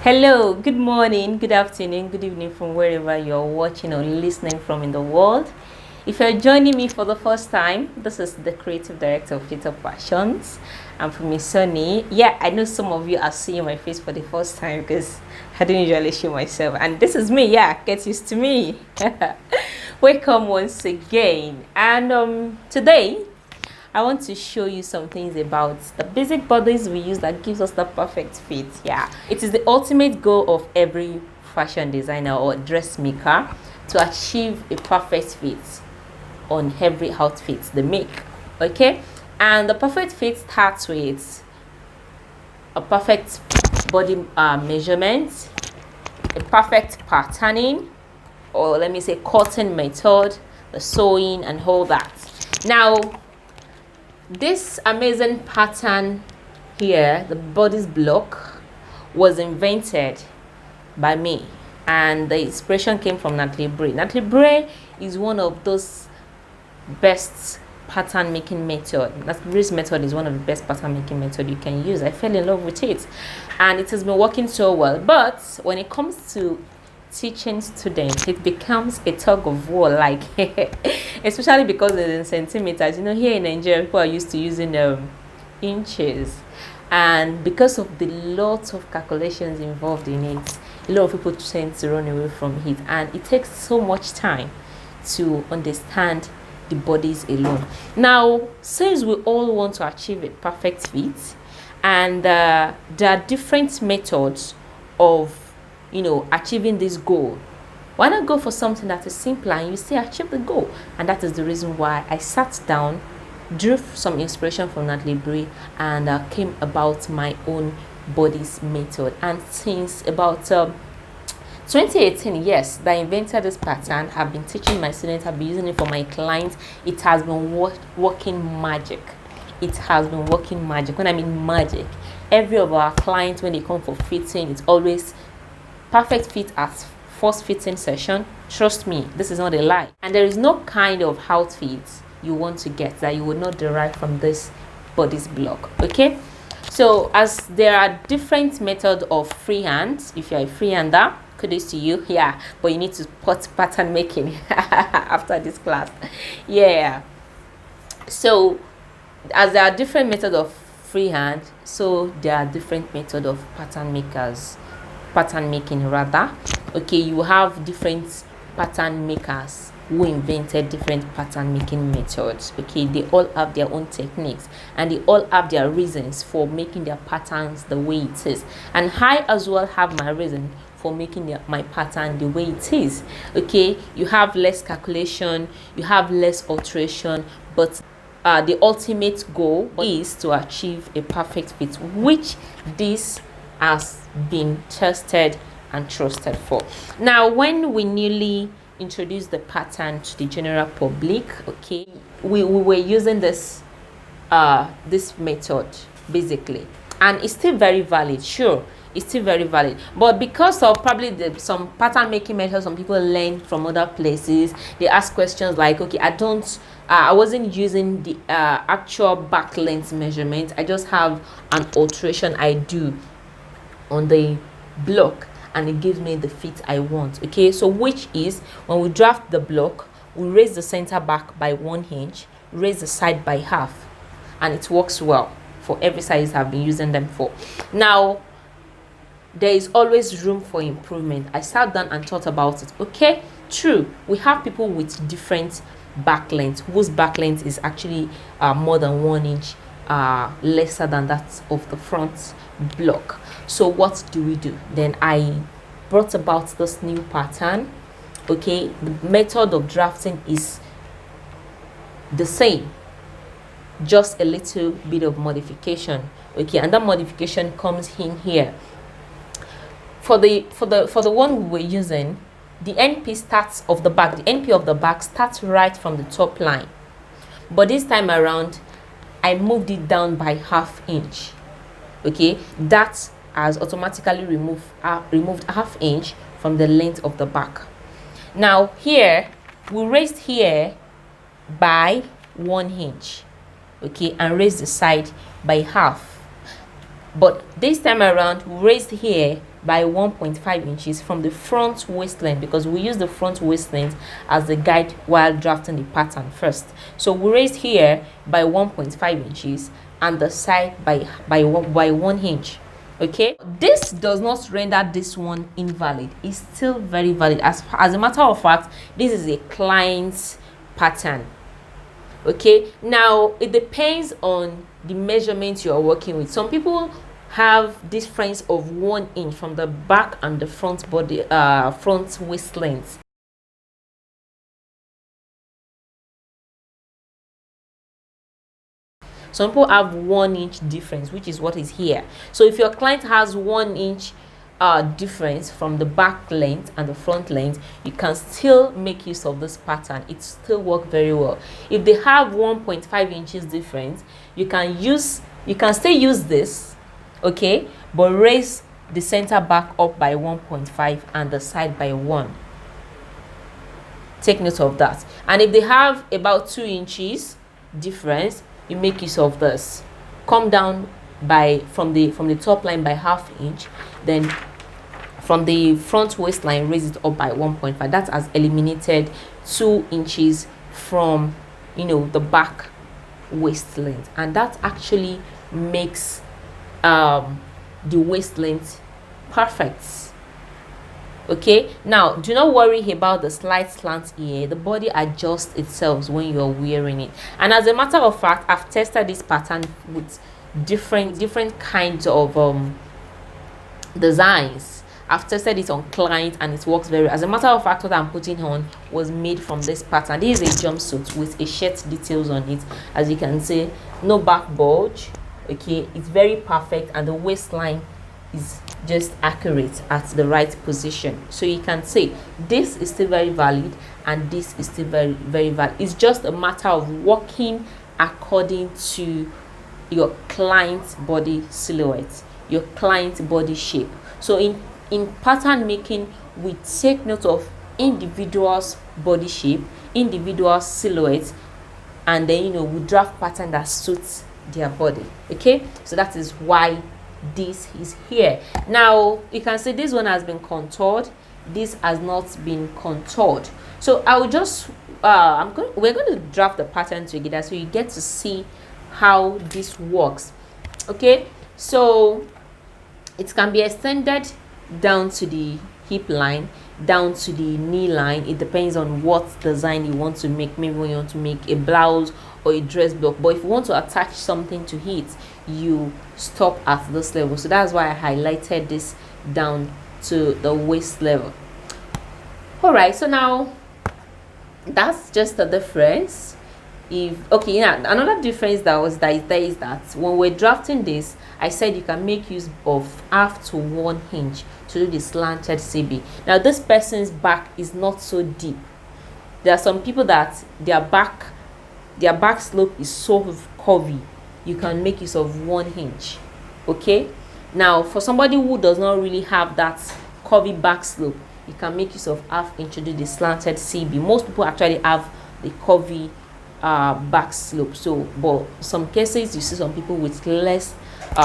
Hello, good morning, good afternoon, good evening from wherever you're watching or listening from in the world. If you're joining me for the first time, this is the creative director of Phitop'S. I'm from Sunny. Yeah, I know some of you are seeing my face for the first time because I don't usually show myself. And this is me, yeah, get used to me. Welcome once again. And today I want to show you some things about the basic bodies we use that gives us the perfect fit. Yeah, it is the ultimate goal of every fashion designer or dressmaker to achieve a perfect fit on every outfit they make. Okay, and the perfect fit starts with a perfect body measurement, a perfect patterning, or let me say cutting method, the sewing and all that. Now this amazing pattern here, the Bodice block, was invented by me, and the inspiration came from Natalie Bray. Natalie Bray is one of those best pattern making method. Natalie Bray's method is one of the best pattern making method you can use. I fell in love with it, and it has been working so well. But when it comes to teaching students, it becomes a tug of war, like especially because it's in centimeters. You know, here in Nigeria people are used to using inches, and because of the lot of calculations involved in it, a lot of people tend to run away from it, and it takes so much time to understand the bodies alone. Now, since we all want to achieve a perfect fit, and there are different methods of achieving this goal, why not go for something that is simpler and you still achieve the goal? And that is the reason why I sat down, drew some inspiration from Natalie Bray, and came about my own Bodice method. And since about 2018, yes, that I invented this pattern, have been teaching my students, have been using it for my clients. It has been working magic. It has been working magic. When I mean magic, every of our clients, when they come for fitting, it's always perfect fit as first fitting session. Trust me, this is not a lie. And there is no kind of outfit you want to get that you would not derive from this Bodice block. Okay, so as there are different methods of freehand, if you're a freehander, kudos to you. Yeah, but you need to put pattern making after this class. Yeah, so as there are different methods of freehand, so there are different methods of pattern making rather. Okay, you have different pattern makers who invented different pattern making methods. Okay, they all have their own techniques, and they all have their reasons for making their patterns the way it is, and I as well have my reason for making my pattern the way it is. Okay, you have less calculation, you have less alteration, but the ultimate goal is to achieve a perfect fit, which this has been tested and trusted for. Now, when we newly introduced the pattern to the general public, okay, we were using this method basically, and it's still very valid. Sure, it's still very valid, but because of probably some pattern making methods some people learn from other places, they ask questions like, okay, I wasn't using the actual back length measurement, I just have an alteration I do on the block and it gives me the fit I want. Okay, so which is when we draft the block, we raise the center back by 1 inch, raise the side by half, and it works well for every size I've been using them for. Now there is always room for improvement. I sat down and thought about it. Okay, true, we have people with different back length whose back length is actually more than 1 inch lesser than that of the front block. So what do we do? Then I brought about this new pattern. Okay, the method of drafting is the same, just a little bit of modification. Okay, and that modification comes in here. For the one we were using, the NP starts of the back. The NP of the back starts right from the top line, but this time around I moved it down by ½ inch. Okay, that has automatically removed ½ inch from the length of the back. Now here we raised here by 1 inch, okay, and raise the side by half. but this time around we raised here by 1.5 inches from the front waist length, because we use the front waist length as the guide while drafting the pattern first. So we raised here by 1.5 inches and the side by 1 inch. Okay, this does not render this one invalid. It's still very valid. As a matter of fact, this is a client's pattern. Okay, now it depends on the measurements you are working with. Some people have difference of 1 inch from the back and the front body front waist length. Some people have 1 inch difference, which is what is here. So if your client has 1 inch difference from the back length and the front length, you can still make use of this pattern. It still works very well. If they have 1.5 inches difference, you can still use this, okay, but raise the center back up by 1.5 and the side by 1. Take note of that. And if they have about 2 inches difference, you make use of this. Come down from the top line by ½ inch, then from the front waistline raise it up by 1.5. That has eliminated 2 inches from the back waist length, and that actually makes the waist length perfect. Okay, now do not worry about the slight slant here. The body adjusts itself when you're wearing it. And as a matter of fact, I've tested this pattern with different kinds of designs. I've tested it on clients and it works very well. As a matter of fact, what I'm putting on was made from this pattern. This is a jumpsuit with a shirt details on it. As you can see, no back bulge. Okay, it's very perfect, and the waistline is just accurate at the right position. So you can say this is still very valid and this is still very valid. It's just a matter of working according to your client's body silhouette, your client's body shape. So in pattern making, we take note of individuals' body shape, individual silhouette, and then we draft pattern that suits their body. Okay, so that is why this is here. Now you can see this one has been contoured, this has not been contoured. So I will just we're going to draft the pattern together so you get to see how this works. Okay, so it can be extended down to the hip line, down to the knee line. It depends on what design you want to make. Maybe when you want to make a blouse or a dress block, but if you want to attach something to it, you stop at this level. So that's why I highlighted this down to the waist level. All right, so now that's just the difference. Another difference that is that when we're drafting this, I said you can make use of ½ to 1 inch to do the slanted CB. Now this person's back is not so deep. There are some people that their back slope is so curvy. You can make use of 1 inch. Okay, now for somebody who does not really have that curvy back slope, you can make use of ½ inch to do the slanted CB. Most people actually have the curvy back slope. So but some cases you see some people with less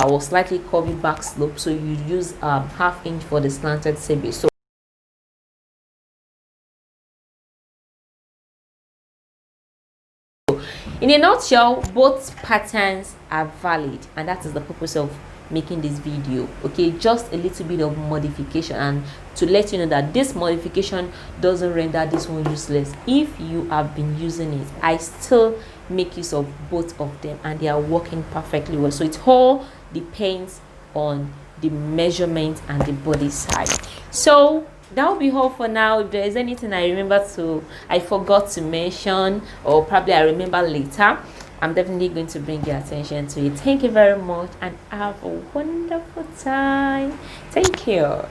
or slightly curvy back slope, so you use ½ inch for the slanted CB. So in a nutshell, both patterns are valid, and that is the purpose of making this video. Okay, just a little bit of modification, and to let you know that this modification doesn't render this one useless. If you have been using it, I still make use of both of them and they are working perfectly well. So it all depends on the measurement and the body size. So that will be all for now. If there is anything I forgot to mention, or probably I remember later, I'm definitely going to bring your attention to it. Thank you very much and have a wonderful time. Thank you.